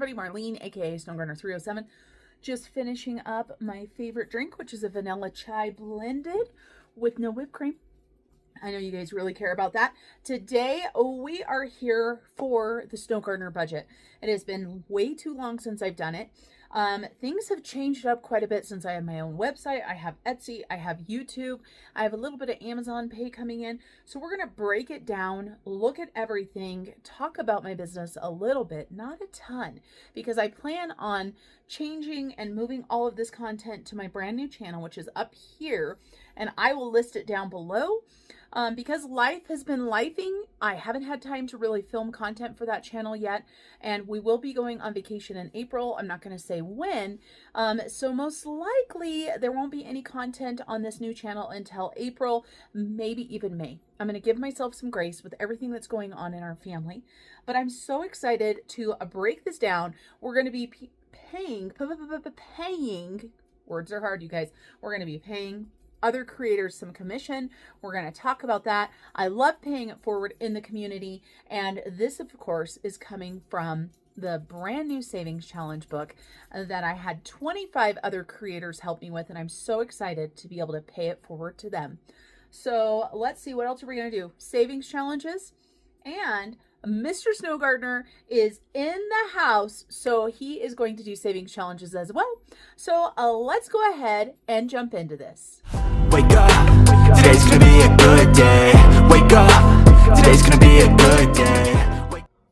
everybody, Marlene, aka SG307. Just finishing up my favorite drink, which is a vanilla chai blended with no whipped cream. I know you guys really care about that. Today, we are here for the Snow Gardener budget. It has been way too long since I've done it. Things have changed up quite a bit since I have my own website. I have Etsy, I have YouTube, I have a little bit of Amazon Pay coming in. So we're going to break it down, look at everything, talk about my business a little bit, not a ton, because I plan on changing and moving all of this content to my brand new channel, which is up here, and I will list it down below. Because life has been lifing, I haven't had time to really film content for that channel yet, and we will be going on vacation in April. I'm not going to say when, so most likely there won't be any content on this new channel until April, maybe even May. I'm going to give myself some grace with everything that's going on in our family, but I'm so excited to break this down. We're going to be paying, words are hard, you guys. We're going to be paying other creators some commission. We're going to talk about that. I love paying it forward in the community. And this, of course, is coming from the brand new savings challenge book that I had 25 other creators help me with. And I'm so excited to be able to pay it forward to them. So let's see, what else are we going to do? Savings challenges, and Mr. Snow Gardener is in the house, so he is going to do savings challenges as well. So let's go ahead and jump into this. Wake up, today's gonna be a good day. Wake up, today's gonna be a good day.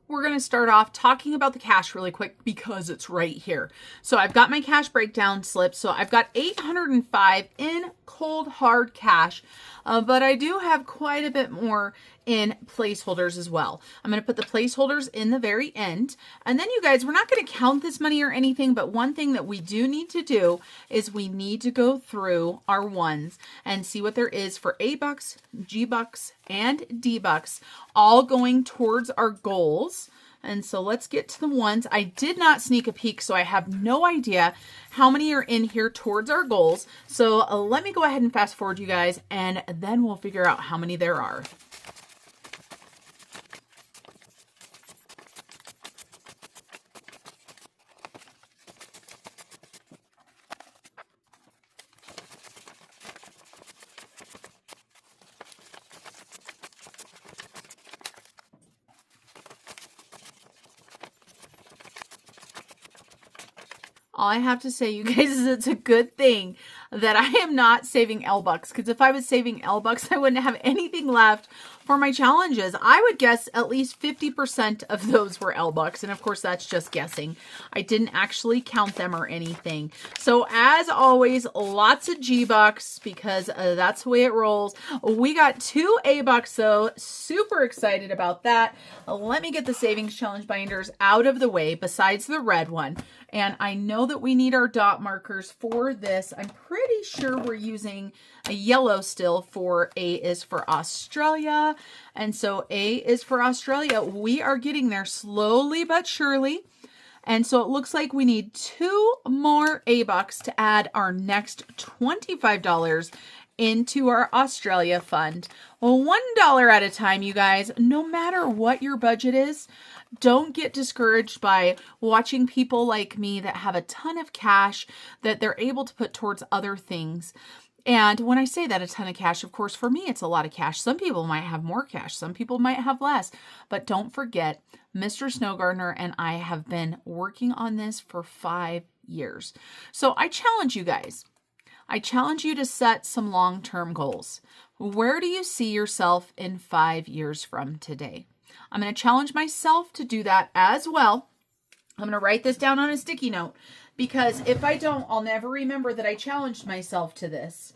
We're going to start off talking about the cash really quick because it's right here. So I've got my cash breakdown slip. So I've got 805 in cold hard cash, but I do have quite a bit more in placeholders as well. I'm going to put the placeholders in the very end. And then you guys, we're not going to count this money or anything, but one thing that we do need to do is we need to go through our ones and see what there is for A-Bucks, G-Bucks, and D-Bucks, all going towards our goals. And so let's get to the ones. I did not sneak a peek, so I have no idea how many are in here towards our goals. So let me go ahead and fast forward you guys, and then we'll figure out how many there are. All I have to say, you guys, is it's a good thing that I am not saving L-Bucks, because if I was saving L-Bucks, I wouldn't have anything left for my challenges. I would guess at least 50% of those were L-Bucks, and of course, that's just guessing. I didn't actually count them or anything. So as always, lots of G-Bucks, because that's the way it rolls. We got 2 A-Bucks, though. Super excited about that. Let me get the savings challenge binders out of the way, besides the red one. And I know that we need our dot markers for this. I'm pretty sure we're using a yellow still for A is for Australia. And so A is for Australia. We are getting there slowly but surely. And so it looks like we need 2 more A-Bucks to add our next $25 into our Australia fund. Well, $1 at a time, you guys. No matter what your budget is, don't get discouraged by watching people like me that have a ton of cash that they're able to put towards other things. And when I say that, a ton of cash, of course, for me, it's a lot of cash. Some people might have more cash. Some people might have less. But don't forget, Mr. Snow Gardener and I have been working on this for 5 years. So I challenge you guys. I challenge you to set some long-term goals. Where do you see yourself in 5 years from today? I'm going to challenge myself to do that as well. I'm going to write this down on a sticky note, because if I don't, I'll never remember that I challenged myself to this.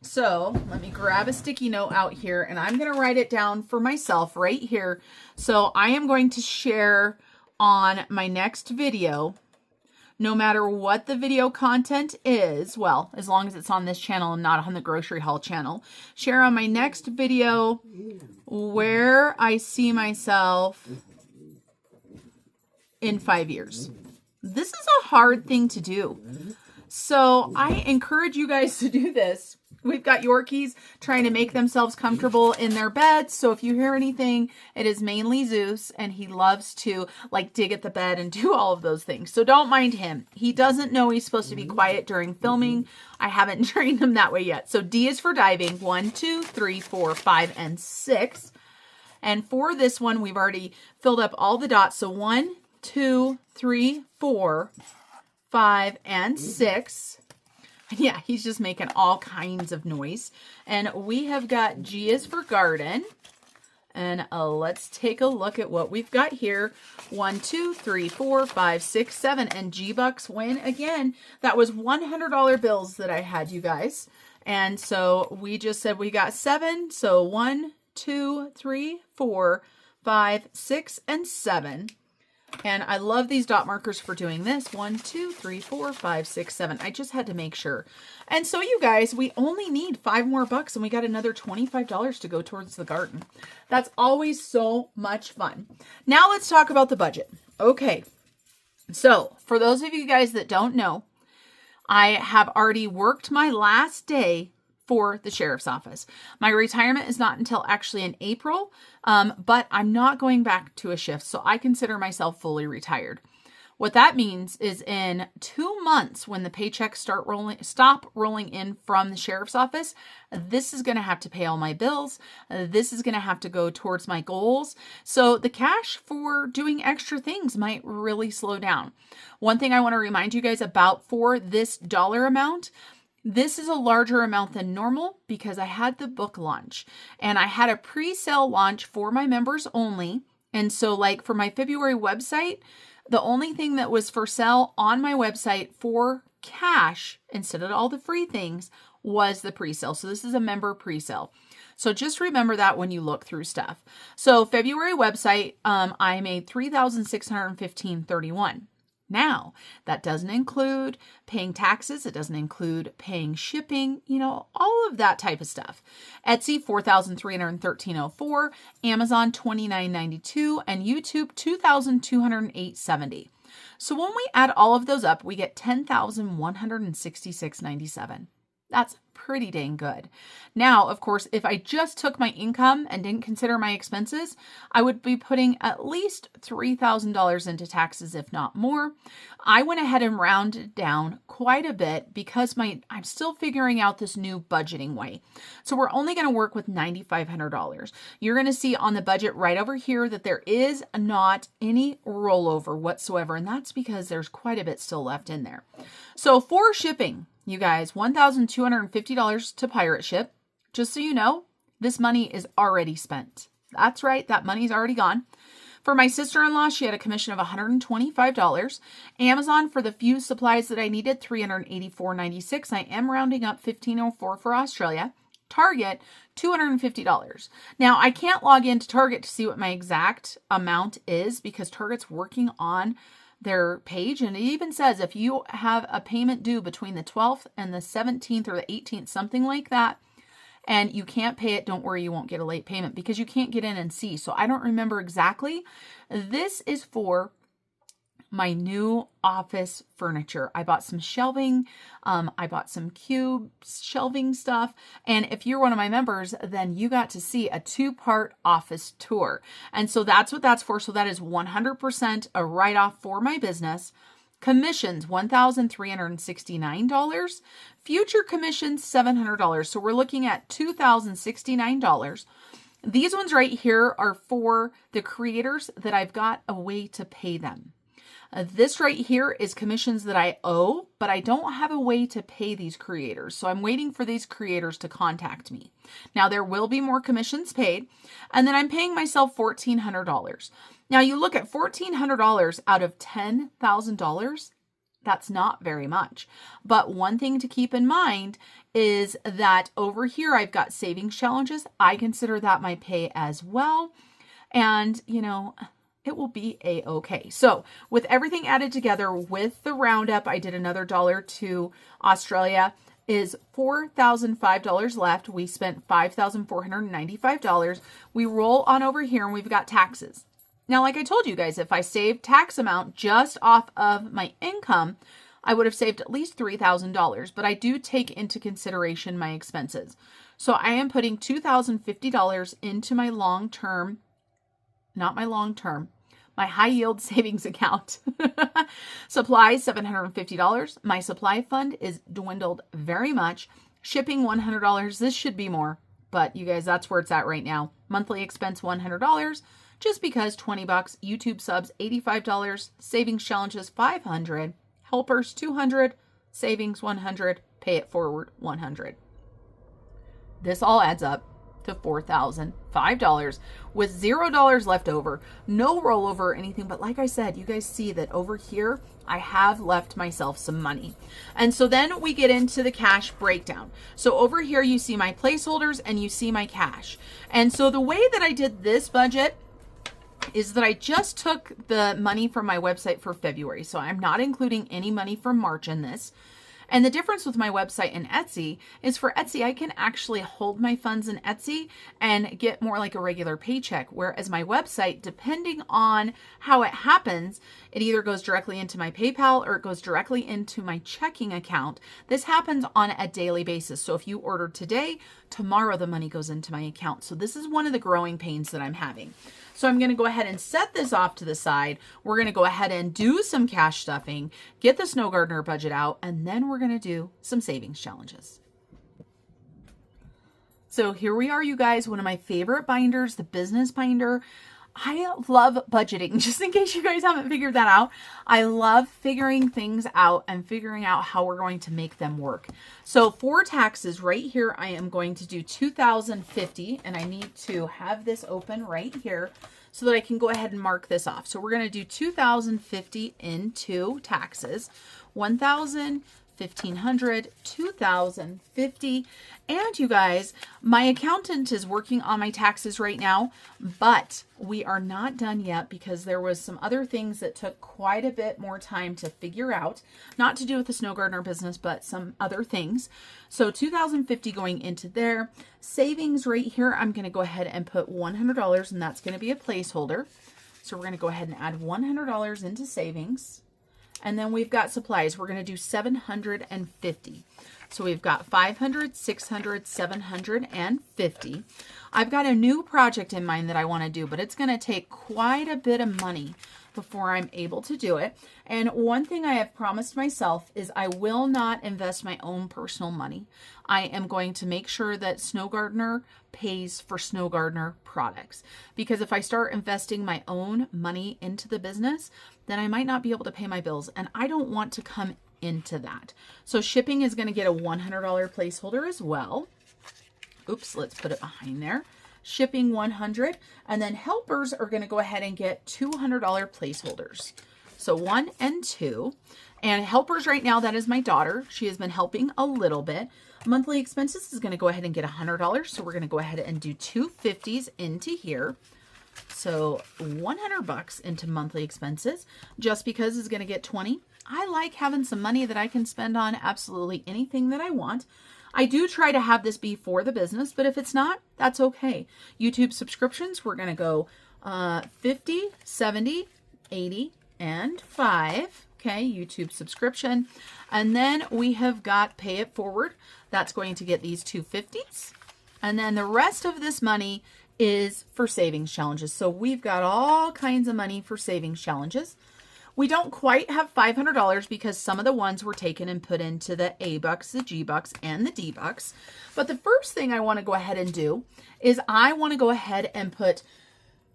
So let me grab a sticky note out here, and I'm going to write it down for myself right here. So I am going to share on my next video, no matter what the video content is, well, as long as it's on this channel and not on the grocery haul channel, share on my next video where I see myself in 5 years. This is a hard thing to do. So I encourage you guys to do this. We've got Yorkies trying to make themselves comfortable in their beds. So if you hear anything, it is mainly Zeus, and he loves to like dig at the bed and do all of those things. So don't mind him. He doesn't know he's supposed to be quiet during filming. I haven't trained him that way yet. So D is for diving. 1, 2, 3, 4, 5, and 6. And for this one, we've already filled up all the dots. So 1, 2, 3, 4, 5, and 6. Yeah, he's just making all kinds of noise. And we have got G is for garden. And let's take a look at what we've got here. 1, 2, 3, 4, 5, 6, 7. And G-Bucks win again. That was $100 bills that I had, you guys. And so we just said we got 7. So 1, 2, 3, 4, 5, 6, and 7. And I love these dot markers for doing this. 1, 2, 3, 4, 5, 6, 7. I just had to make sure. And so you guys, we only need 5 more bucks and we got another $25 to go towards the garden. That's always so much fun. Now let's talk about the budget. Okay. So for those of you guys that don't know, I have already worked my last day for the sheriff's office. My retirement is not until actually in April, but I'm not going back to a shift, so I consider myself fully retired. What that means is in 2 months, when the paychecks stop rolling in from the sheriff's office, this is going to have to pay all my bills. This is going to have to go towards my goals. So the cash for doing extra things might really slow down. One thing I want to remind you guys about for this dollar amount, this is a larger amount than normal because I had the book launch and I had a pre-sale launch for my members only. And so like for my February website, the only thing that was for sale on my website for cash instead of all the free things was the pre-sale. So this is a member pre-sale. So just remember that when you look through stuff. So February website, I made $3,615.31. Now, that doesn't include paying taxes. It doesn't include paying shipping, you know, all of that type of stuff. Etsy, $4,313.04, Amazon, $29.92, and YouTube, $2,208.70. So when we add all of those up, we get $10,166.97. That's pretty dang good. Now, of course, if I just took my income and didn't consider my expenses, I would be putting at least $3,000 into taxes, if not more. I went ahead and rounded down quite a bit because I'm still figuring out this new budgeting way. So we're only going to work with $9,500. You're going to see on the budget right over here that there is not any rollover whatsoever, and that's because there's quite a bit still left in there. So for shipping, you guys, $1,250 to pirate ship. Just so you know, this money is already spent. That's right, that money's already gone. For my sister-in-law, she had a commission of $125. Amazon, for the few supplies that I needed, $384.96. I am rounding up $15.04 for Australia. Target, $250. Now, I can't log into Target to see what my exact amount is because Target's working on their page, and it even says if you have a payment due between the 12th and the 17th or the 18th, something like that, and you can't pay it, don't worry, you won't get a late payment because you can't get in and see. So I don't remember exactly. This is for my new office furniture. I bought some shelving. I bought some cube shelving stuff. And if you're one of my members, then you got to see a 2-part office tour. And so that's what that's for. So that is 100% a write-off for my business. Commissions, $1,369. Future commissions, $700. So we're looking at $2,069. These ones right here are for the creators that I've got a way to pay them. This right here is commissions that I owe, but I don't have a way to pay these creators. So I'm waiting for these creators to contact me. Now there will be more commissions paid, and then I'm paying myself $1,400. Now you look at $1,400 out of $10,000, that's not very much. But one thing to keep in mind is that over here I've got savings challenges. I consider that my pay as well. And, you know, it will be a-okay. So with everything added together with the roundup, I did another $1 to Australia, is $4,005 left. We spent $5,495. We roll on over here and we've got taxes. Now, like I told you guys, if I save tax amount just off of my income, I would have saved at least $3,000, but I do take into consideration my expenses. So I am putting $2,050 into my long-term, not my long-term, my high yield savings account. Supplies, $750. My supply fund is dwindled very much. Shipping, $100. This should be more, but you guys, that's where it's at right now. Monthly expense, $100. Just because, $20. YouTube subs, $85. Savings challenges, $500. Helpers, $200. Savings, $100. Pay it forward, $100. This all adds up to $4,005 with $0 left over. No rollover or anything, but like I said, you guys see that over here, I have left myself some money. And so then we get into the cash breakdown. So over here, you see my placeholders and you see my cash. And so the way that I did this budget is that I just took the money from my website for February. So I'm not including any money from March in this. And the difference with my website and Etsy is for Etsy, I can actually hold my funds in Etsy and get more like a regular paycheck. Whereas my website, depending on how it happens, it either goes directly into my PayPal or it goes directly into my checking account. This happens on a daily basis. So if you order today, tomorrow the money goes into my account. So this is one of the growing pains that I'm having. So I'm going to go ahead and set this off to the side. We're going to go ahead and do some cash stuffing, get the Snow Gardener budget out, and then we're going to do some savings challenges. So here we are, you guys, one of my favorite binders, the business binder. I love budgeting, just in case you guys haven't figured that out. I love figuring things out and figuring out how we're going to make them work. So for taxes right here, I am going to do $2,050, and I need to have this open right here so that I can go ahead and mark this off. So we're going to do $2,050 into taxes, $1,000, $1,500, $2,050. And you guys, my accountant is working on my taxes right now, but we are not done yet because there was some other things that took quite a bit more time to figure out, not to do with the Snow Gardener business, but some other things. So $2,050 going into there. Savings right here, I'm going to go ahead and put $100, and that's going to be a placeholder. So we're going to go ahead and add $100 into savings. And then we've got supplies. We're going to do $750. So we've got $500, $600, $750. I've got a new project in mind that I want to do, but it's going to take quite a bit of money before I'm able to do it. And one thing I have promised myself is I will not invest my own personal money. I am going to make sure that Snow Gardener pays for Snow Gardener products. Because if I start investing my own money into the business, then I might not be able to pay my bills. And I don't want to come into that. So shipping is going to get a $100 placeholder as well. Oops, let's put it behind there. Shipping $100, and then helpers are going to go ahead and get $200 placeholders. So 1 and 2. And helpers right now, that is my daughter. She has been helping a little bit. Monthly expenses is going to go ahead and get $100. So we're going to go ahead and do 250s into here. So $100 into monthly expenses, just because it's going to get 20. I like having some money that I can spend on absolutely anything that I want. I do try to have this be for the business, but if it's not, that's okay. YouTube subscriptions, we're going to go 50, 70, 80, and 5. Okay, YouTube subscription. And then we have got pay it forward. That's going to get these 250s. And then the rest of this money is for savings challenges. So we've got all kinds of money for savings challenges. We don't quite have $500 because some of the ones were taken and put into the A bucks, the G bucks, and the D bucks. But the first thing I want to go ahead and do is I want to go ahead and put,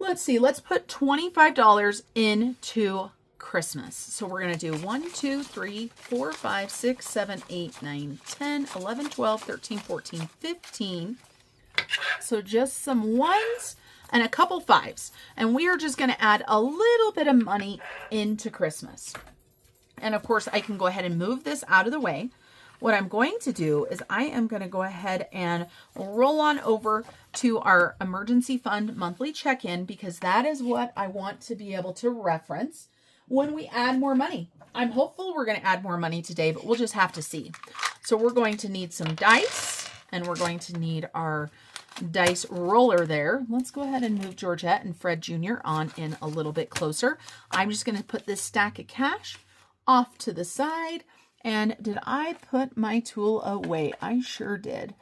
let's put $25 into Christmas. So we're going to do 1, 2, 3, 4, 5, 6, 7, 8, 9, 10, 11, 12, 13, 14, 15. So just some ones and a couple fives. And we are just going to add a little bit of money into Christmas. And of course, I can go ahead and move this out of the way. What I'm going to do is I am going to go ahead and roll on over to our emergency fund monthly check-in, because that is what I want to be able to reference when we add more money. I'm hopeful we're going to add more money today, but we'll just have to see. So we're going to need some dice, and we're going to need our dice roller there. Let's go ahead and move Georgette and Fred Jr. on in a little bit closer. I'm just going to put this stack of cash off to the side. And did I put my tool away? I sure did.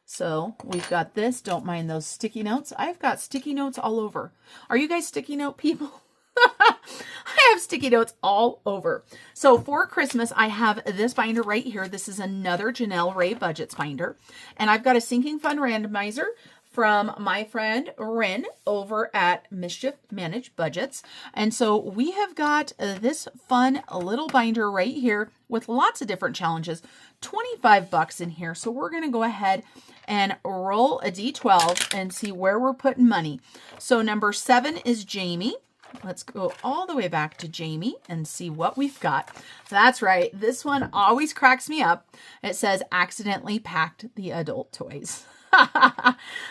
So we've got this. Don't mind those sticky notes. I've got sticky notes all over. Are you guys sticky note people? I have sticky notes all over. So for Christmas, I have this binder right here. This is another Janelle Ray Budgets binder. And I've got a sinking fund randomizer from my friend Rin over at Mischief Managed Budgets. And so we have got this fun little binder right here with lots of different challenges, 25 bucks in here. So we're going to go ahead and roll a D12 and see where we're putting money. So number 7 is Jamie. Let's go all the way back to Jamie and see what we've got. That's right. This one always cracks me up. It says accidentally packed the adult toys.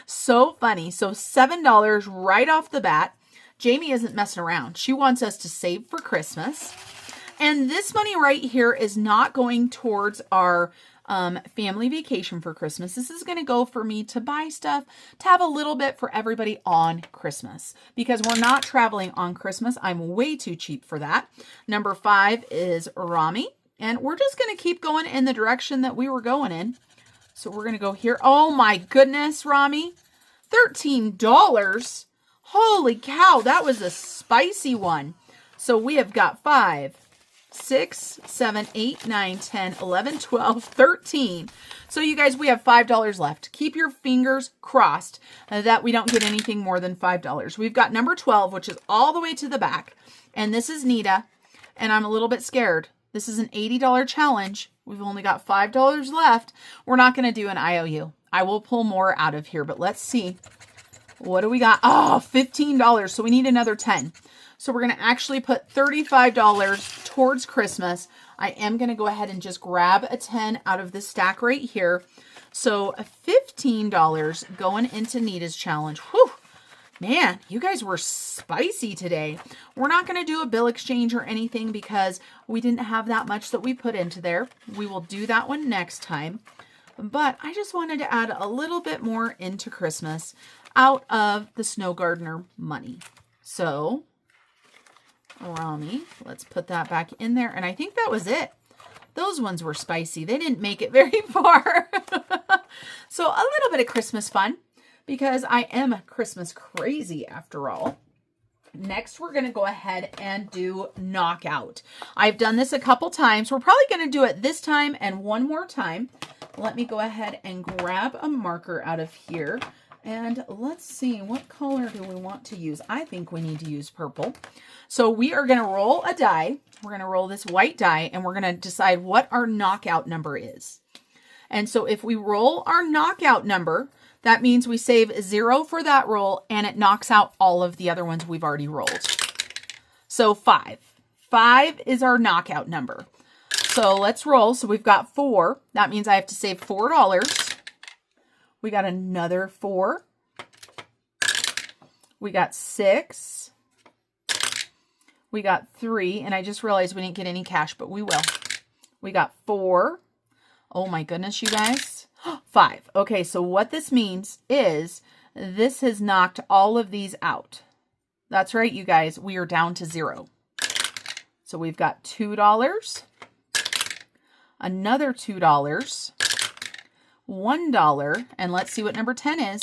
So funny. So $7 right off the bat. Jamie isn't messing around. She wants us to save for Christmas. And this money right here is not going towards our family vacation for Christmas. This is going to go for me to buy stuff, to have a little bit for everybody on Christmas, because we're not traveling on Christmas. I'm way too cheap for that. Number 5 is Rami, and we're just going to keep going in the direction that we were going in. So we're going to go here. Oh my goodness, Rami, $13. Holy cow, that was a spicy one. So we have got 5, 6, 7, 8, 9, 10, 11, 12, 13. So you guys, we have $5 left. Keep your fingers crossed that we don't get anything more than $5. We've got number 12, which is all the way to the back. And this is Nita. And I'm a little bit scared. This is an $80 challenge. We've only got $5 left. We're not going to do an IOU. I will pull more out of here, but let's see. What do we got? Oh, $15. So we need another 10. So we're going to actually put $35 towards Christmas. I am going to go ahead and just grab a 10 out of this stack right here. So $15 going into Nita's challenge. Whew. Man, you guys were spicy today. We're not going to do a bill exchange or anything because we didn't have that much that we put into there. We will do that one next time. But I just wanted to add a little bit more into Christmas out of the Snow Gardener money. So, Rami, let's put that back in there. And I think that was it. Those ones were spicy. They didn't make it very far. So a little bit of Christmas fun, because I am Christmas crazy after all. Next, we're going to go ahead and do knockout. I've done this a couple times. We're probably going to do it this time and one more time. Let me go ahead and grab a marker out of here. And let's see, what color do we want to use? I think we need to use purple. So we are going to roll a die. We're going to roll this white die, and we're going to decide what our knockout number is. And so if we roll our knockout number, that means we save 0 for that roll, and it knocks out all of the other ones we've already rolled. So 5. 5 is our knockout number. So let's roll. So we've got 4. That means I have to save $4. We got another 4. We got 6. We got 3. And I just realized we didn't get any cash, but we will. We got 4. Oh my goodness, you guys. 5. Okay, so what this means is this has knocked all of these out. That's right, you guys. We are down to 0. So we've got $2. Another $2. $1, and let's see what number 10 is.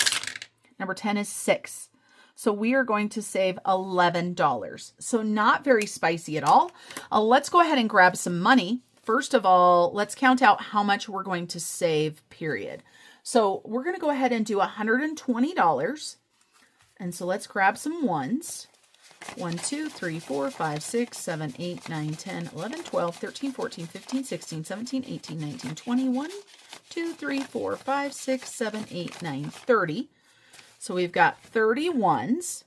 Number 10 is 6. So we are going to save $11. So not very spicy at all. Let's go ahead and grab some money. First of all, let's count out how much we're going to save, period. So we're going to go ahead and do $120. And so let's grab some ones. 1, 2, 3, 4, 5, 6, 7, 8, 9, 10, 11, 12, 13, 14, 15, 16, 17, 18, 19, 20, 1, 2, 3, 4, 5, 6, 7, 8, 9, 30. So we've got 30 ones,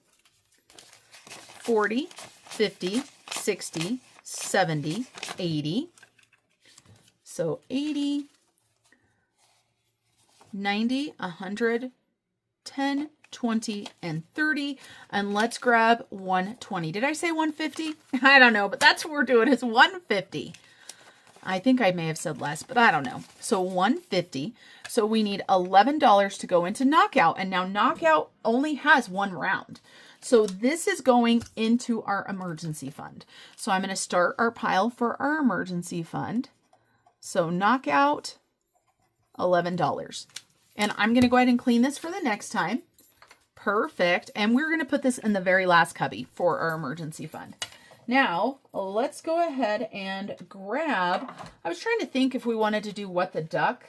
40, 50, 60, 70, 80. So 80, 90, 100, 10, 20, and 30. And let's grab 120. Did I say 150? I don't know, but that's what we're doing is 150. I think I may have said less, but I don't know. So 150. So we need $11 to go into knockout. And now knockout only has one round. So this is going into our emergency fund. So I'm going to start our pile for our emergency fund. So knock out $11. And I'm going to go ahead and clean this for the next time. Perfect. And we're going to put this in the very last cubby for our emergency fund. Now, let's go ahead and grab, I was trying to think if we wanted to do What the Duck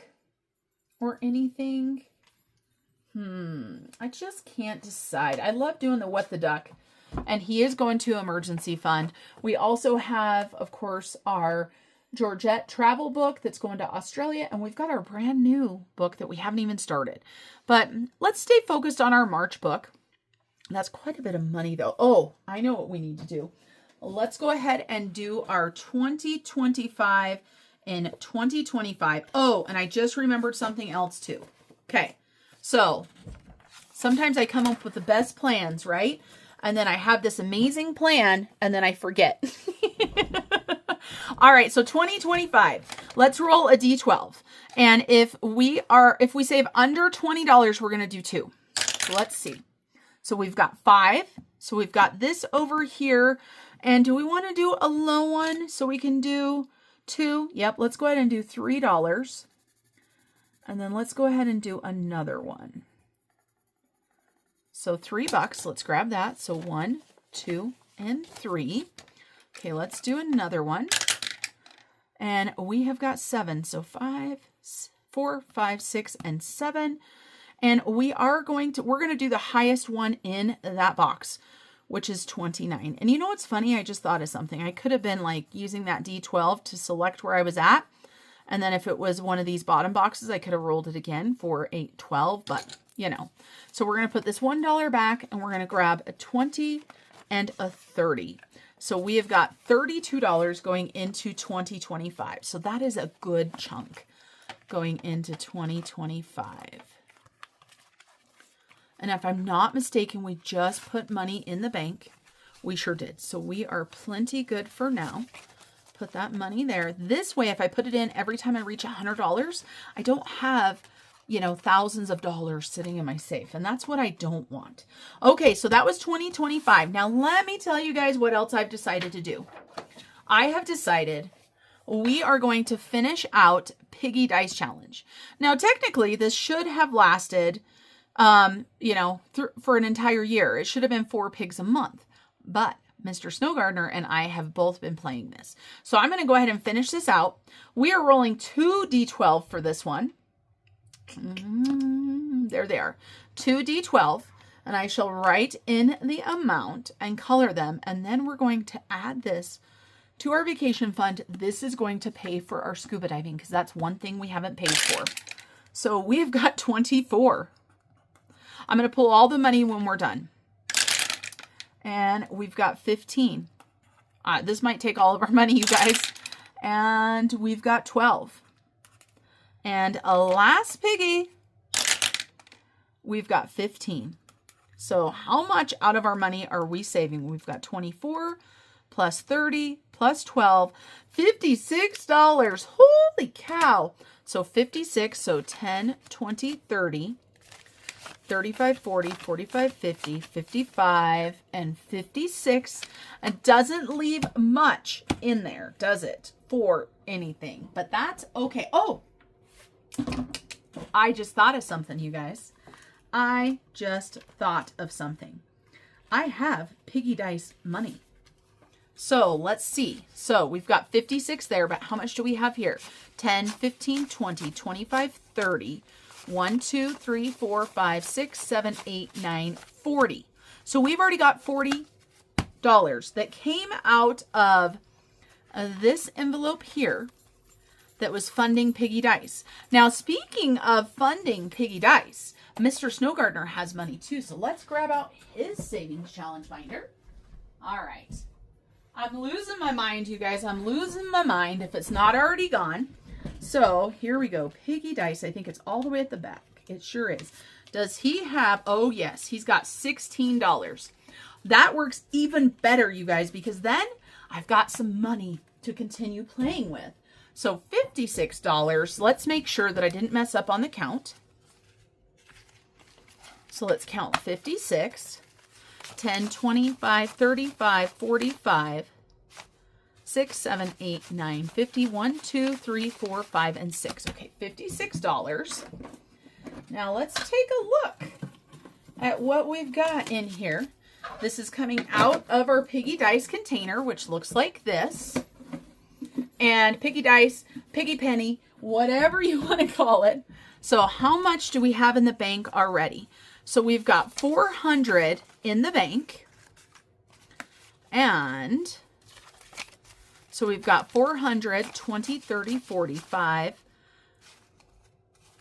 or anything. I just can't decide. I love doing the What the Duck. And he is going to emergency fund. We also have, of course, our Georgette travel book that's going to Australia. And we've got our brand new book that we haven't even started. But let's stay focused on our March book. That's quite a bit of money, though. Oh, I know what we need to do. Let's go ahead and do our 2025 and 2025. Oh, and I just remembered something else, too. Okay. So sometimes I come up with the best plans, right? And then I have this amazing plan and then I forget. All right. So 2025, let's roll a D12. And if we save under $20, we're going to do 2. So let's see. So we've got 5. So we've got this over here. And do we want to do a low one? So we can do 2. Yep. Let's go ahead and do $3. And then let's go ahead and do another one. So $3. Let's grab that. So 1, 2, and 3. Okay, let's do another one. And we have got 7. So 4, 5, 6, and 7. And we're going to do the highest one in that box, which is 29. And you know what's funny? I just thought of something. I could have been like using that D12 to select where I was at. And then if it was one of these bottom boxes, I could have rolled it again for 812, but you know. So we're going to put this $1 back and we're going to grab a 20 and a 30. So we have got $32 going into 2025. So that is a good chunk going into 2025. And if I'm not mistaken, we just put money in the bank. We sure did. So we are plenty good for now. Put that money there. This way, if I put it in every time I reach $100, I don't have, you know, thousands of dollars sitting in my safe. And that's what I don't want. Okay, so that was 2025. Now, let me tell you guys what else I've decided to do. I have decided we are going to finish out Piggy Dice Challenge. Now, technically, this should have lasted, you know, for an entire year. It should have been 4 pigs a month. But Mr. Snow Gardener and I have both been playing this. So I'm going to go ahead and finish this out. We are rolling 2 D12 for this one. There they are. 2 D12. And I shall write in the amount and color them. And then we're going to add this to our vacation fund. This is going to pay for our scuba diving because that's one thing we haven't paid for. So we've got 24. I'm going to pull all the money when we're done. And we've got 15. This might take all of our money, you guys. And we've got 12. And a last piggy, we've got 15. So how much out of our money are we saving? We've got 24 plus 30 plus 12, $56. Holy cow. So 56, so 10, 20, 30. 35, 40, 45, 50, 55, and 56. It doesn't leave much in there, does it, for anything? But that's okay. Oh, I just thought of something, you guys. I just thought of something. I have Piggy Dice money. So let's see. So we've got 56 there, but how much do we have here? 10, 15, 20, 25, 30. 1, 2, 3, 4, 5, 6, 7, 8, 9, 40. So we've already got $40 that came out of this envelope here that was funding Piggy Dice. Now, speaking of funding Piggy Dice, Mr. Snow Gardener has money too. So let's grab out his savings challenge binder. All right. I'm losing my mind, you guys. I'm losing my mind if it's not already gone. So here we go. Piggy Dice. I think it's all the way at the back. It sure is. Does he have, oh yes, he's got $16. That works even better, you guys, because then I've got some money to continue playing with. So $56. Let's make sure that I didn't mess up on the count. So let's count 56. 10, 25, 35, 45, 6, 7, 8, 9, 50, 1, 2, 3, 4, 5, and 6. Okay, $56. Now let's take a look at what we've got in here. This is coming out of our Piggy Dice container, which looks like this. And Piggy Dice, Piggy Penny, whatever you want to call it. So how much do we have in the bank already? So we've got 400 in the bank. And so we've got 400, 20, 30, 45,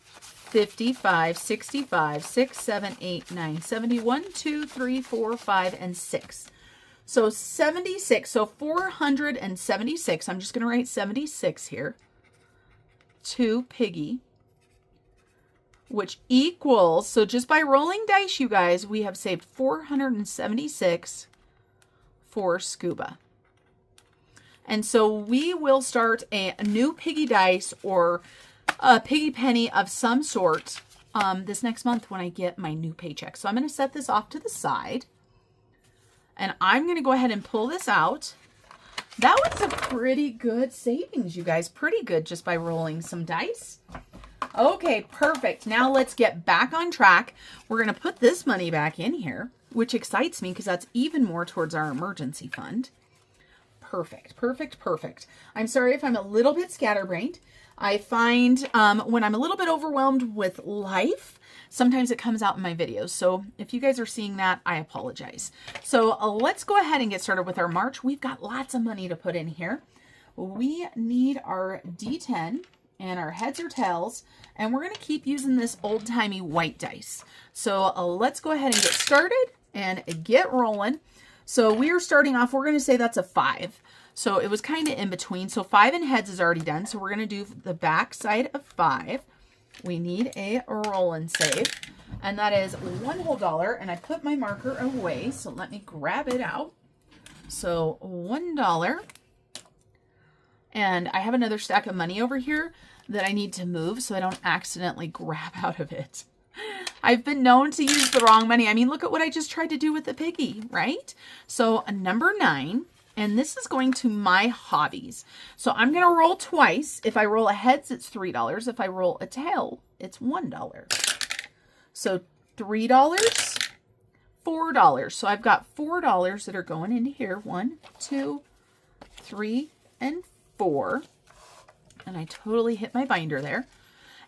55, 65, 6, 7, 8, 9, 70, 1, 2, 3, 4, 5, and 6. So 76, so 476. I'm just going to write 76 here to Piggy, which equals, so just by rolling dice, you guys, we have saved 476 for Scuba. And so we will start a new Piggy Dice or a Piggy Penny of some sort this next month when I get my new paycheck. So I'm going to set this off to the side. And I'm going to go ahead and pull this out. That was a pretty good savings, you guys. Pretty good just by rolling some dice. Okay, perfect. Now let's get back on track. We're going to put this money back in here, which excites me because that's even more towards our emergency fund. Perfect, perfect, perfect. I'm sorry if I'm a little bit scatterbrained. I find when I'm a little bit overwhelmed with life, sometimes it comes out in my videos. So if you guys are seeing that, I apologize. So let's go ahead and get started with our March. We've got lots of money to put in here. We need our D10 and our heads or tails, and we're going to keep using this old-timey white dice. So let's go ahead and get started and get rolling. So we are starting off, we're going to say that's a 5. So it was kind of in between. So 5 in heads is already done. So we're going to do the back side of 5. We need a roll and save. And that is $1 whole. And I put my marker away. So let me grab it out. So $1. And I have another stack of money over here that I need to move so I don't accidentally grab out of it. I've been known to use the wrong money. I mean, look at what I just tried to do with the piggy, right? So number 9. And this is going to my hobbies. So I'm going to roll twice. If I roll a heads, it's $3. If I roll a tail, it's $1. So $3, $4. So I've got $4 that are going into here. 1, 2, 3, and 4. And I totally hit my binder there.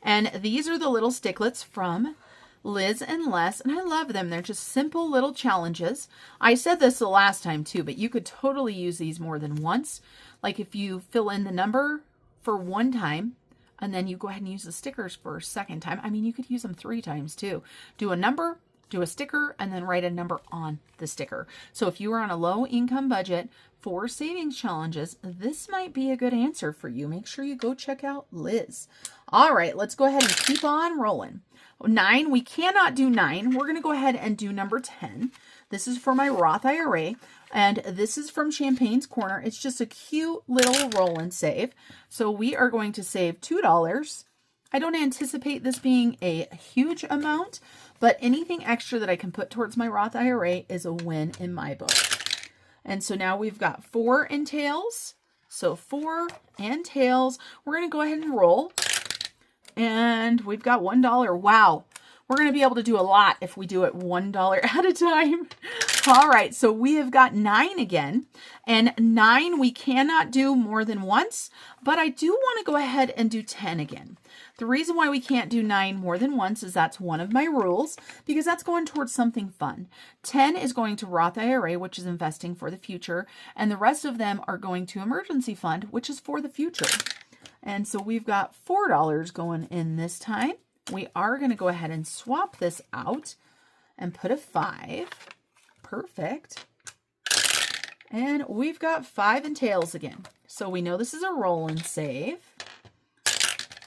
And these are the little sticklets from Liz and Les, and I love them. They're just simple little challenges. I said this the last time too, but you could totally use these more than once. Like if you fill in the number for one time, and then you go ahead and use the stickers for a second time. I mean, you could use them 3 times too. Do a number, do a sticker, and then write a number on the sticker. So if you are on a low income budget for savings challenges, this might be a good answer for you. Make sure you go check out Liz. All right, let's go ahead and keep on rolling. 9, we cannot do 9. We're going to go ahead and do number 10. This is for my Roth IRA, and this is from Champagne's Corner. It's just a cute little roll and save. So we are going to save $2. I don't anticipate this being a huge amount, but anything extra that I can put towards my Roth IRA is a win in my book. And so now we've got 4 in tails. So 4 and tails. We're going to go ahead and roll. And we've got $1. Wow. We're going to be able to do a lot if we do it $1 at a time. All right. So we have got 9 again. And 9 we cannot do more than once. But I do want to go ahead and do 10 again. The reason why we can't do 9 more than once is that's one of my rules, because that's going towards something fun. 10 is going to Roth IRA, which is investing for the future. And the rest of them are going to emergency fund, which is for the future. And so we've got $4 going in this time. We are going to go ahead and swap this out and put a 5. Perfect. And we've got 5 in tails again. So we know this is a roll and save.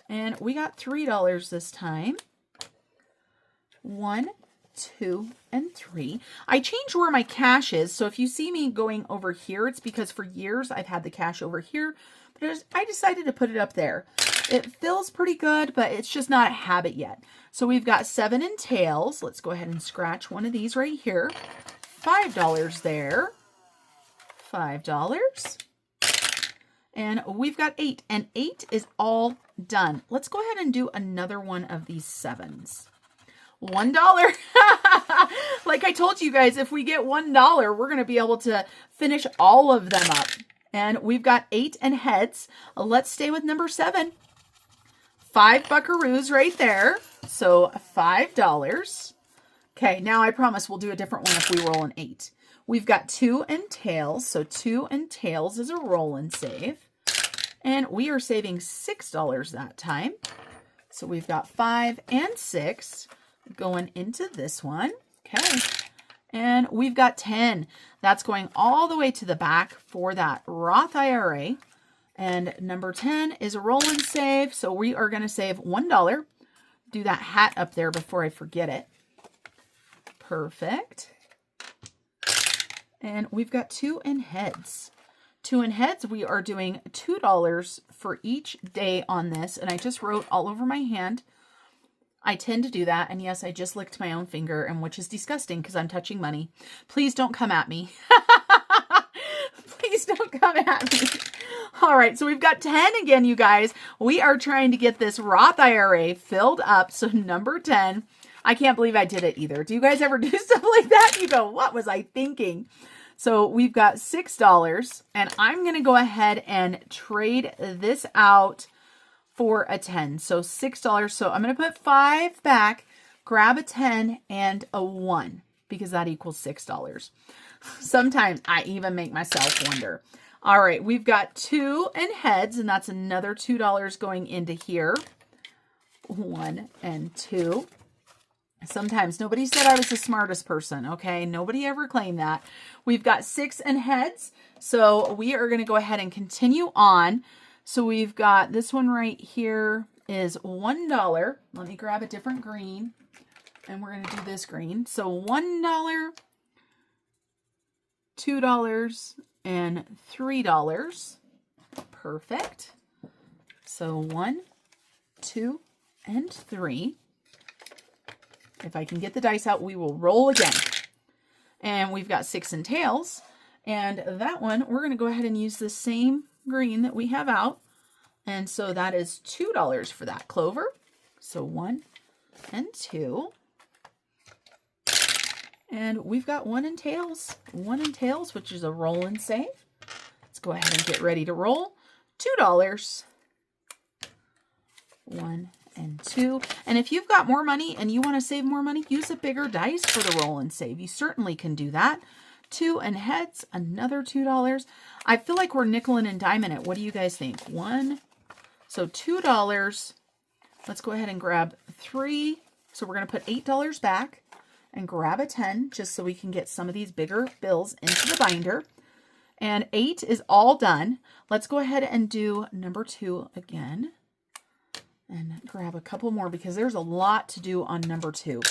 And we got $3 this time. 1, 2, and 3. I changed where my cash is. So if you see me going over here, it's because for years I've had the cash over here. But I decided to put it up there. It feels pretty good, but it's just not a habit yet. So we've got 7 in tails. Let's go ahead and scratch one of these right here. $5 there. $5. And we've got 8, and 8 is all done. Let's go ahead and do another one of these 7s. $1. Like I told you guys, if we get $1, we're going to be able to finish all of them up. And we've got 8 and heads. Let's stay with number 7. 5 buckaroos right there. So $5. Okay, now I promise we'll do a different one if we roll an 8. We've got 2 and tails. So 2 and tails is a roll and save. And we are saving $6 that time. So we've got 5 and 6 going into this one. Okay. And we've got 10. That's going all the way to the back for that Roth IRA. And number 10 is a roll and save. So we are going to save $1. Do that hat up there before I forget it. Perfect. And we've got 2 in heads. 2 in heads, we are doing $2 for each day on this. And I just wrote all over my hand. I tend to do that. And yes, I just licked my own finger, and which is disgusting because I'm touching money. Please don't come at me. Please don't come at me. All right, so we've got 10 again, you guys. We are trying to get this Roth IRA filled up. So number 10, I can't believe I did it either. Do you guys ever do stuff like that? You go, what was I thinking? So we've got $6, and I'm going to go ahead and trade this out for a 10. So $6. So I'm going to put 5 back, grab a 10 and a 1 because that equals $6. Sometimes I even make myself wonder. All right, we've got 2 in heads, and that's another $2 going into here. 1 and 2. Sometimes nobody said I was the smartest person, okay? Nobody ever claimed that. We've got 6 in heads, so we are going to go ahead and continue on. So we've got this one right here is $1. Let me grab a different green, and we're going to do this green. So $1, $2, and $3. Perfect. So 1, 2, and 3. If I can get the dice out, we will roll again. And we've got 6 and tails. And that one, we're going to go ahead and use the same green that we have out. And so that is $2 for that clover. So 1 and 2. And we've got 1 in tails. 1 in tails, which is a roll and save. Let's go ahead and get ready to roll. $2. 1 and 2. And if you've got more money and you want to save more money, use a bigger dice for the roll and save. You certainly can do that. 2 and heads, another $2. I feel like we're nickeling and diming it. What do you guys think? 1. So $2. Let's go ahead and grab 3. So we're going to put $8 back and grab a 10 just so we can get some of these bigger bills into the binder. And 8 is all done. Let's go ahead and do number 2 again. And grab a couple more because there's a lot to do on number 2.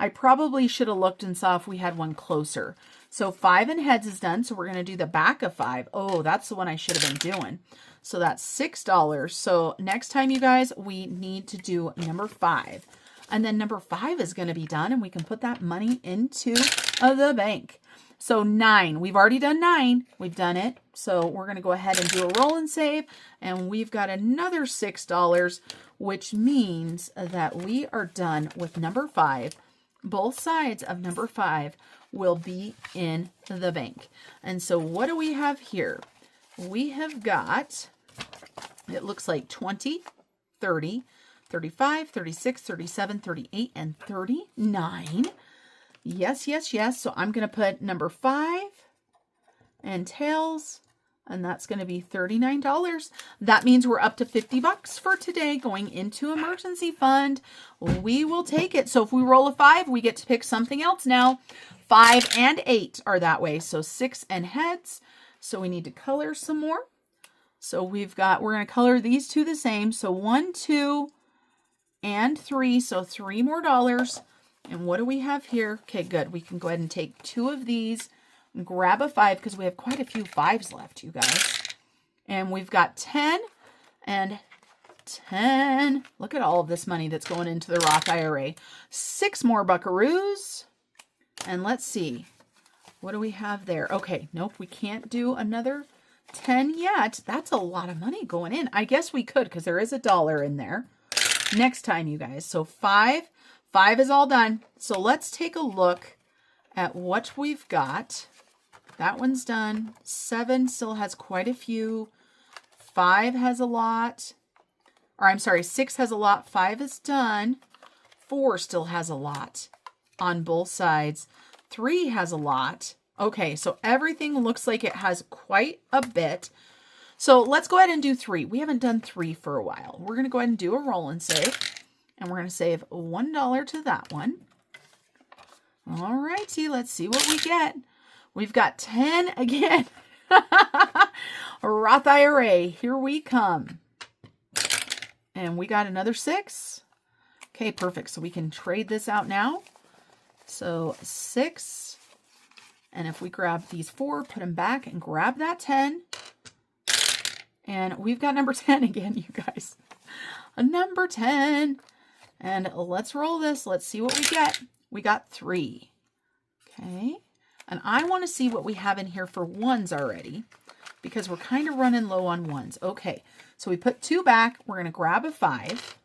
I probably should have looked and saw if we had one closer. So 5 in heads is done. So we're going to do the back of 5. Oh, that's the one I should have been doing. So that's $6. So next time, you guys, we need to do number 5. And then number 5 is going to be done. And we can put that money into the bank. So 9. We've already done 9. We've done it. So we're going to go ahead and do a roll and save. And we've got another $6, which means that we are done with number 5. Both sides of number 5 will be in the bank. And so what do we have here? We have got, it looks like 20, 30, 35, 36, 37, 38, and 39. Yes, yes, yes. So I'm going to put number 5 and tails, and that's going to be $39. That means we're up to $50 for today going into emergency fund. We will take it. So if we roll a 5, we get to pick something else now. 5 and 8 are that way. So 6 and heads. So we need to color some more. So we're going to color these two the same. So 1, 2, and 3. So $3 more. And what do we have here? Okay, good. We can go ahead and take 2 of these and grab a 5 because we have quite a few 5s left, you guys. And we've got 10 and 10. Look at all of this money that's going into the Roth IRA. 6 more buckaroos. And let's see. What do we have there? Okay, nope, we can't do another 10 yet. That's a lot of money going in. I guess we could because there is $1 in there. Next time, you guys. So 5 is all done. So let's take a look at what we've got. That one's done. 7 still has quite a few. 5 has a lot. Or I'm sorry, 6 has a lot. 5 is done. 4 still has a lot on both sides. 3 has a lot. Okay, so everything looks like it has quite a bit. So let's go ahead and do 3. We haven't done 3 for a while. We're going to go ahead and do a roll and save. And we're going to save $1 to that one. All righty, let's see what we get. We've got 10 again. Roth IRA, here we come. And we got another 6. Okay, perfect. So we can trade this out now. So 6. And if we grab these 4, put them back and grab that 10. And we've got number 10 again, you guys. A number 10. And let's roll this. Let's see what we get. We got 3. Okay. And I want to see what we have in here for 1s already, because we're kind of running low on 1s. Okay. So we put 2 back. We're going to grab a 5.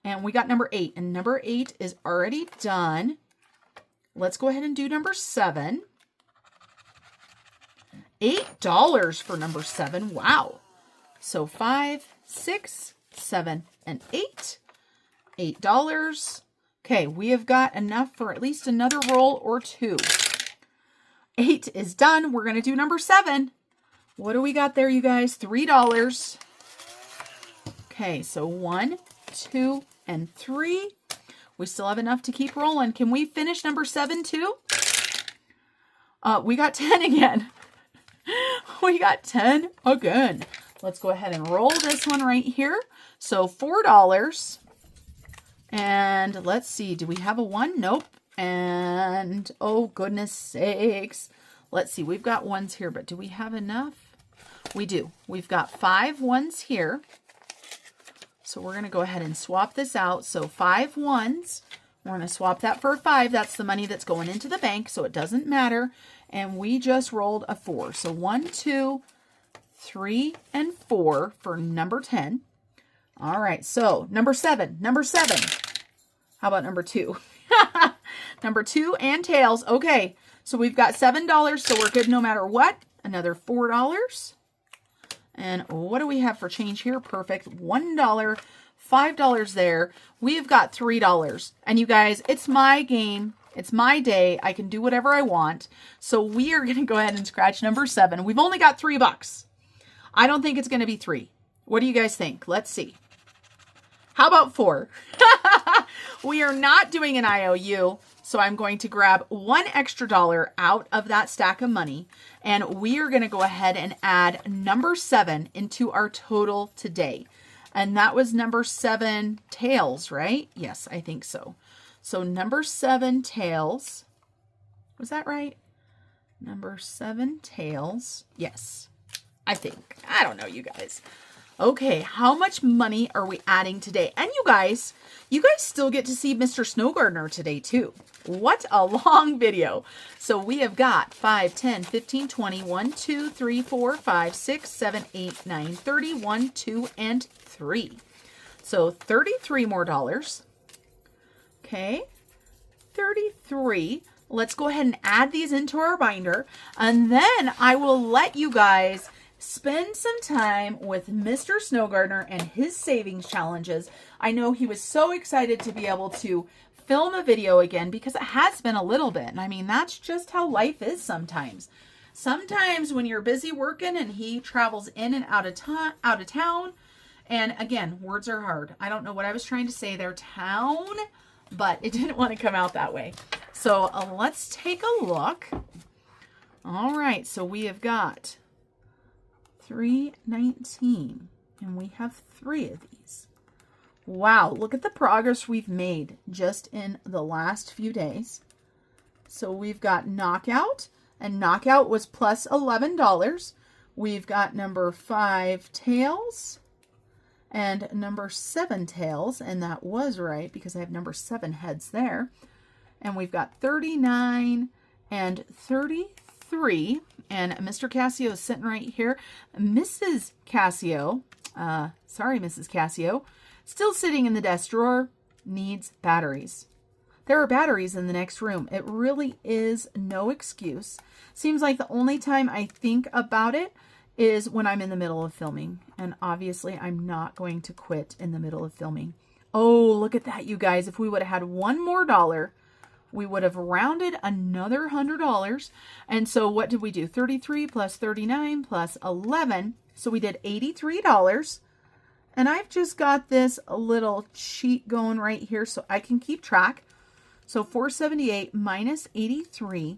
And we got number 8. And number 8 is already done. Let's go ahead and do number 7. $8 for number 7. Wow. So 5, 6, 7, and 8. $8. Okay, we have got enough for at least another roll or 2. 8 is done. We're going to do number 7. What do we got there, you guys? $3. Okay, so 1, 2, and 3. We still have enough to keep rolling. Can we finish number 7 too? We got 10 again. We got 10 again. Let's go ahead and roll this one right here. So $4. And let's see, do we have a 1? Nope. And oh goodness sakes. Let's see, we've got 1s here, but do we have enough? We do. We've got 5 1s here. So we're going to go ahead and swap this out. So 5 1s. We're going to swap that for a 5. That's the money that's going into the bank, so it doesn't matter. And we just rolled a 4. So 1, 2, 3, and 4 for number 10. All right, so number 7. Number 7. How about number 2? Number 2 and tails. Okay, so we've got $7, so we're good no matter what. Another $4. And what do we have for change here? Perfect. $1, $5 there. We've got $3. And you guys, it's my game. It's my day. I can do whatever I want. So we are going to go ahead and scratch number 7. We've only got $3. I don't think it's going to be 3. What do you guys think? Let's see. How about 4? We are not doing an IOU. So I'm going to grab $1 extra out of that stack of money. And we are going to go ahead and add number 7 into our total today. And that was number 7 tails, right? Yes, I think so. So number 7 tails. Was that right? Number 7 tails. Yes, I think. I don't know, you guys. Okay, how much money are we adding today? And you guys still get to see Mr. Snow Gardener today too. What a long video. So we have got 5, 10, 15, 20, 1, 2, 3, 4, 5, 6, 7, 8, 9, 30, 1, 2, and 3. So $33 more. Okay, 33. Let's go ahead and add these into our binder. And then I will let you guys spend some time with Mr. Snow Gardener and his savings challenges. I know he was so excited to be able to film a video again because it has been a little bit. And I mean, that's just how life is sometimes. Sometimes when you're busy working and he travels in and out of town. And again, words are hard. I don't know what I was trying to say there, town, but it didn't want to come out that way. So let's take a look. All right, so we have got 319, and we have 3 of these. Wow, look at the progress we've made just in the last few days. So we've got knockout, and knockout was plus $11. We've got number 5 tails and number 7 tails, and that was right because I have number 7 heads there. And we've got 39 and 33. And Mr. Cassio is sitting right here. Mrs. Cassio, sorry, Mrs. Cassio, still sitting in the desk drawer, needs batteries. There are batteries in the next room. It really is no excuse. Seems like the only time I think about it is when I'm in the middle of filming. And obviously I'm not going to quit in the middle of filming. Oh, look at that, you guys. If we would have had one more dollar, we would have rounded another $100. And so what did we do? 33 plus 39 plus 11. So we did $83. And I've just got this little sheet going right here so I can keep track. So 478 minus 83,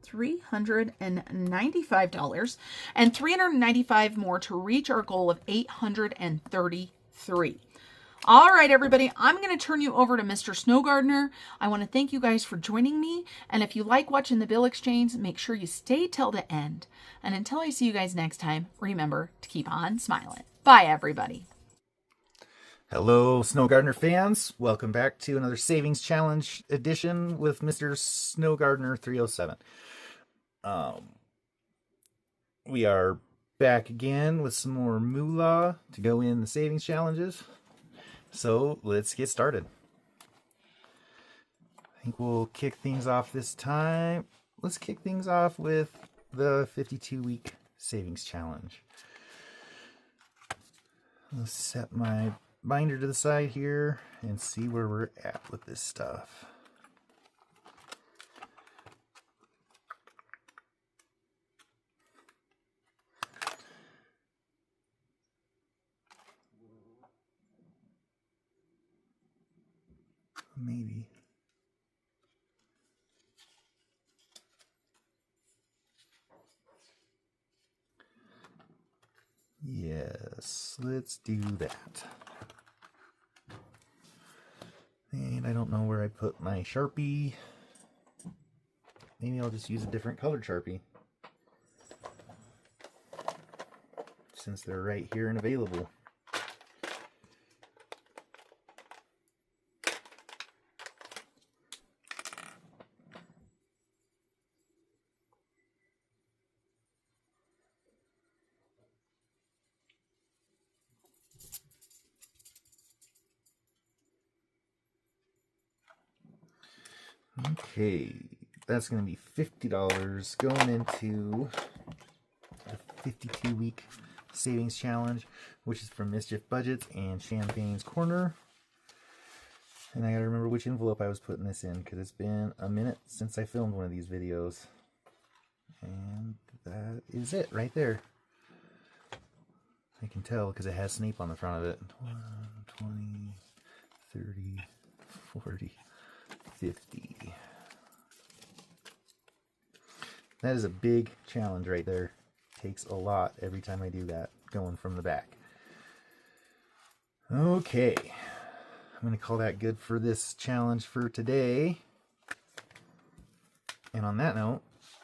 $395, and $395 more to reach our goal of 833. All right, everybody, I'm going to turn you over to Mr. Snow Gardener. I want to thank you guys for joining me. And if you like watching the bill exchange, make sure you stay till the end. And until I see you guys next time, remember to keep on smiling. Bye, everybody. Hello, Snow Gardener fans. Welcome back to another Savings Challenge edition with Mr. Snow Gardener 307. We are back again with some more moolah to go in the savings challenges. So let's get started. I think we'll kick things off this time. Let's kick things off with the 52-week savings challenge. Let's set my binder to the side here and see where we're at with this stuff. Maybe. Yes, let's do that. And I don't know where I put my Sharpie. Maybe I'll just use a different colored Sharpie, since they're right here and available. Okay, that's going to be $50 going into the 52-week savings challenge, which is from Mischief Budgets and Champagne's Corner. And I got to remember which envelope I was putting this in, because it's been a minute since I filmed one of these videos. And that is it right there. I can tell because it has Snape on the front of it. 20, 30, 40, 50. That is a big challenge right there. Takes a lot every time I do that, going from the back. Okay, I'm going to call that good for this challenge for today. And on that note,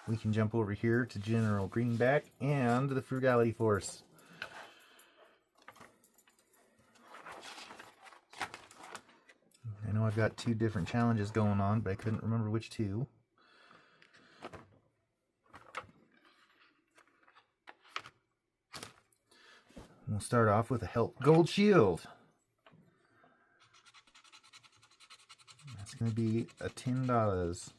we can jump over here to General Greenback and the Frugality Force. I know I've got two different challenges going on, but I couldn't remember which two. We'll start off with a Help Gold Shield. That's going to be a $10.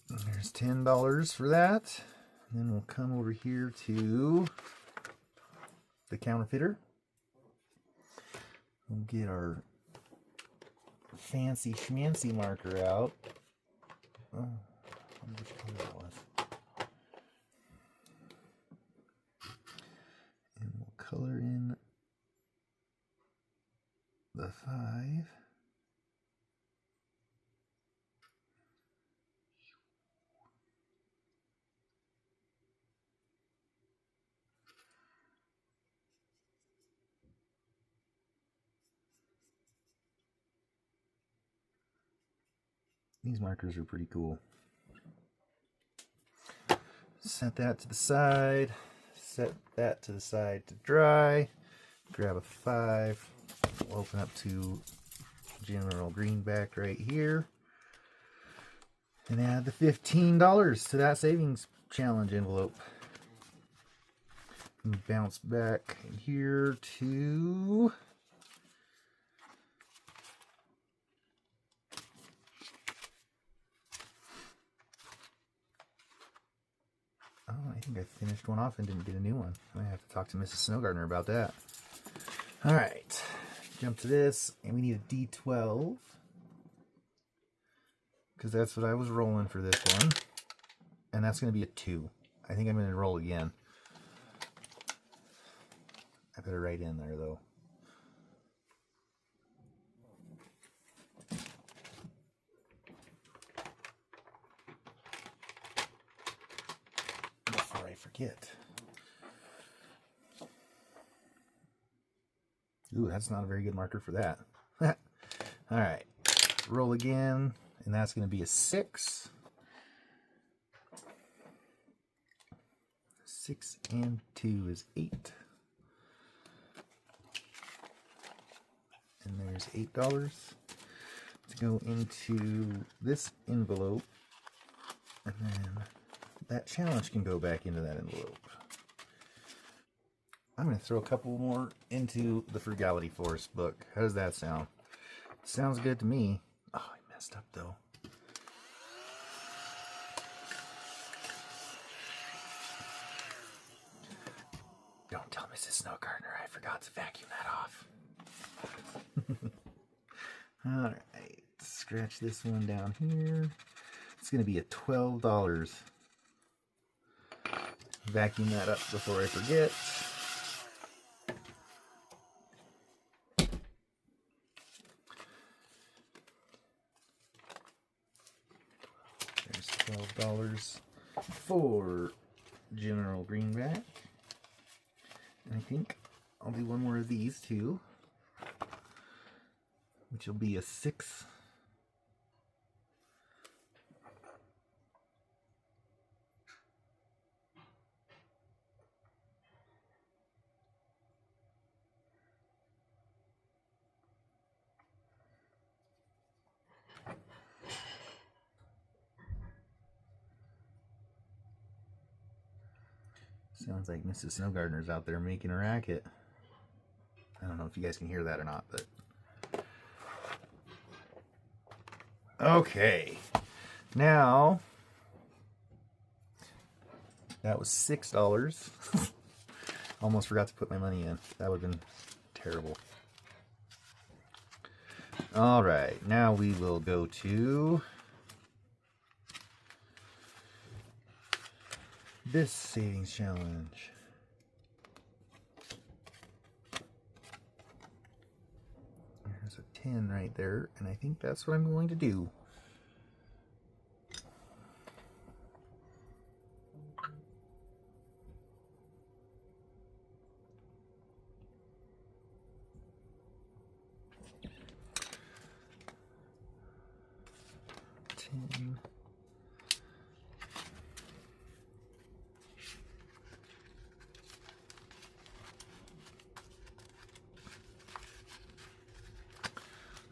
There's $10 for that. And then we'll come over here to the counterfeiter. We'll get our fancy schmancy marker out. Oh, I wonder which color that was. And we'll color in the 5. These markers are pretty cool. Set that to the side. Set that to the side to dry. Grab a 5. We'll open up to general greenback right here. And add the $15 to that savings challenge envelope. And bounce back here to I think I finished one off and didn't get a new one. I have to talk to Mrs. Snow Gardener about that. Alright, jump to this, and we need a D12. Because that's what I was rolling for this one. And that's going to be a 2. I think I'm going to roll again. I better write in there, though. Before I forget. Ooh, that's not a very good marker for that. Alright, roll again, and that's going to be a 6. 6 and 2 is 8. And there's $8 to go into this envelope, and then that challenge can go back into that envelope. I'm going to throw a couple more into the Frugality Force book. How does that sound? Sounds good to me. Oh, I messed up though. Don't tell Mrs. Snow Gardener I forgot to vacuum that off. Alright, scratch this one down here. It's going to be a $12. Vacuum that up before I forget. There's $12 for General Greenback. And I think I'll do one more of these too, which will be a 6. Sounds like Mrs. Snow Gardener's out there making a racket. I don't know if you guys can hear that or not, but... Okay. Now... That was $6. Almost forgot to put my money in. That would have been terrible. Alright, now we will go to... this savings challenge. There's a 10 right there, and I think that's what I'm going to do.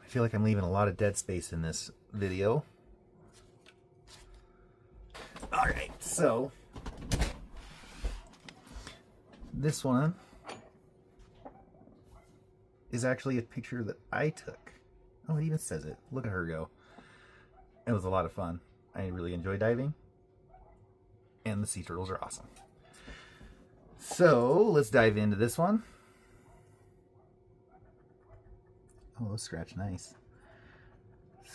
I feel like I'm leaving a lot of dead space in this video. Alright, so this one is actually a picture that I took. Oh, it even says it. Look at her go. It was a lot of fun. I really enjoy diving. And the sea turtles are awesome. So let's dive into this one. Oh, those scratch nice.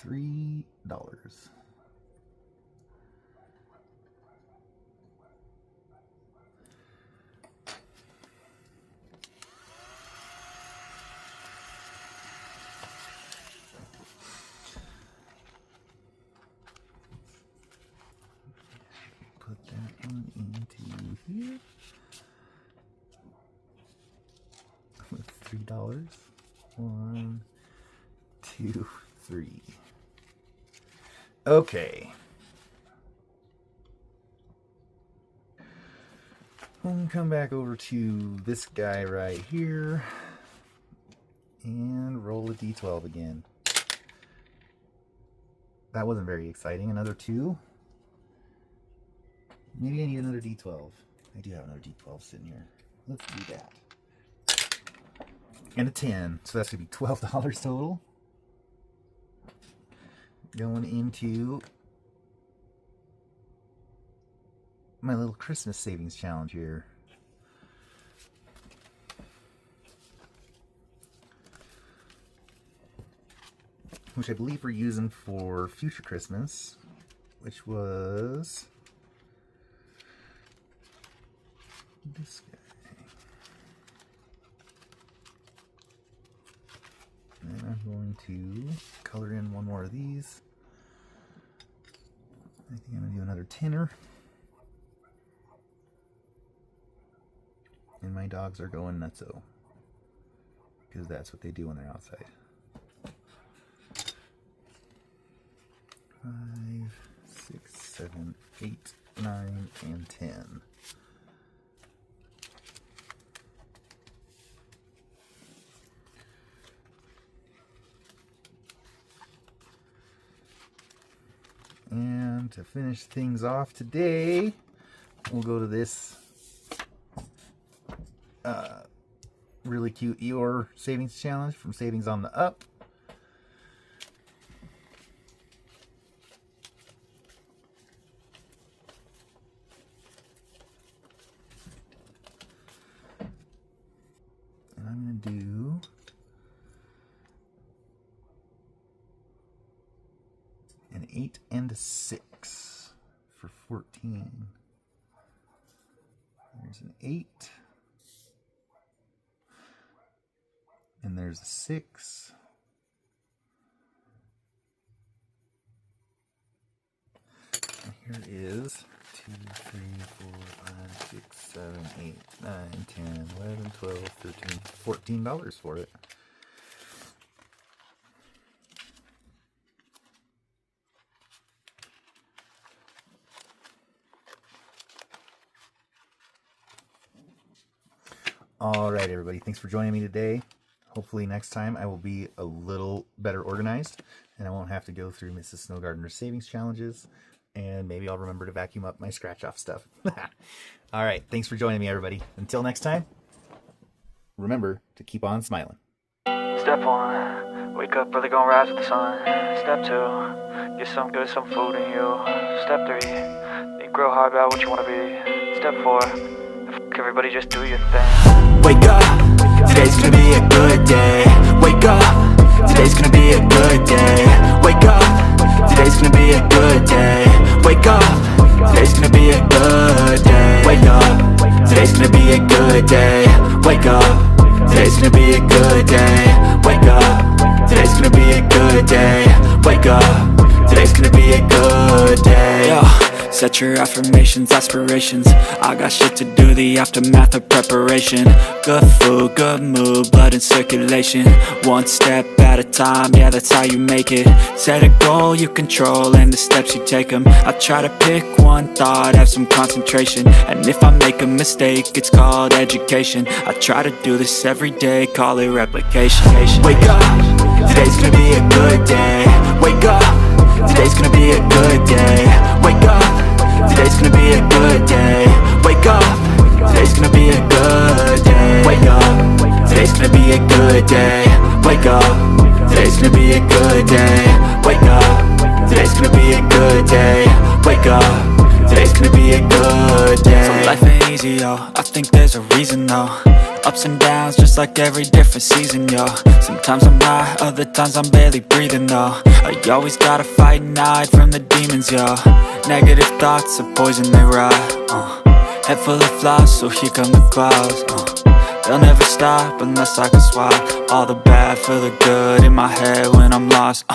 $3. Put that one into here. With $3. 1, 2, 3. Okay. We'll come back over to this guy right here and roll a D12 again. that wasn't very exciting. Another 2. Maybe I need another D12. I do have another D12 sitting here. Let's do that. And a 10. So that's going to be $12 total. Going into my little Christmas savings challenge here. Which I believe we're using for future Christmas, which was this guy. And I'm going to color in one more of these. I think I'm going to do another tinner. And my dogs are going nutso, because that's what they do when they're outside. 5, 6, 7, 8, 9, and 10. And to finish things off today, we'll go to this really cute Eeyore savings challenge from Savings on the Up. And I'm going to do an 8 and a 6 for 14. There's an 8. And there's a 6. And here it is. 2, 3, 4, 5, 6, 7, 8, 9, 10, 11, 12, 13, $14 for it. All right, everybody. Thanks for joining me today. Hopefully next time I will be a little better organized and I won't have to go through Mrs. Snow Gardener's savings challenges, and maybe I'll remember to vacuum up my scratch off stuff. All right. Thanks for joining me, everybody. Until next time, remember to keep on smiling. Step 1, wake up early, gonna rise with the sun. Step 2, get some good, some food in you. Step 3, think real hard about what you wanna be. Step 4, everybody just do your thing. Wake up, today's gonna be a good day. Wake up, today's gonna be a good day. Wake up, today's gonna be a good day. Wake up, today's gonna be a good day. Wake up, today's gonna be a good day. Wake up, today's gonna be a good day. Wake up, today's gonna be a good day. Wake up, today's gonna be a good day. Set your affirmations, aspirations. I got shit to do, the aftermath of preparation. Good food, good mood, blood in circulation. One step at a time, yeah, that's how you make it. Set a goal you control and the steps you take them. I try to pick one thought, have some concentration. And if I make a mistake, it's called education. I try to do this every day, call it replication. Wake up, today's gonna be a good day. Wake up, today's gonna be a good day. Wake up, today's gonna be a good day. Wake up, today's gonna be a good day. Wake up, today's gonna be a good day. Wake up, today's gonna be a good day. Wake up, today's gonna be a good day. Wake up, today's gonna be a good day. So life ain't easy, yo, I think there's a reason though. Ups and downs, just like every different season, yo. Sometimes I'm high, other times I'm barely breathing, though. I always gotta fight and hide from the demons, yo. Negative thoughts are poison, they rot, Head full of flies, so here come the clouds, They'll never stop unless I can swap all the bad for the good in my head when I'm lost,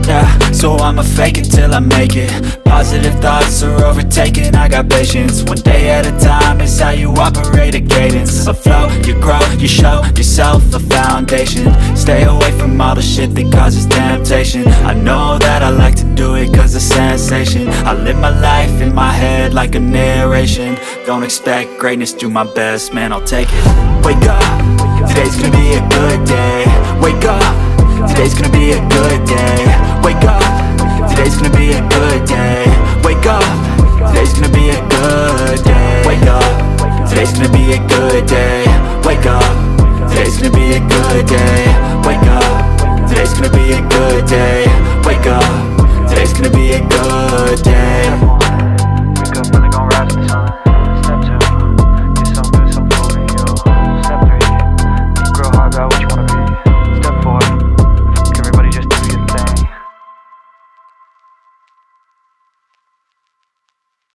Yeah, so I'ma fake it till I make it. Positive thoughts are overtaken, I got patience. One day at a time is how you operate a cadence. A flow, you grow, you show yourself a foundation. Stay away from all the shit that causes temptation. I know that I like to do it cause it's sensation. I live my life in my head like a narration. Don't expect greatness, do my best, man, I'll take it. Wake up, today's gonna be a good day. Wake up, today's gonna be a good day. Wake up, today's gonna be a good day. Wake up, today's gonna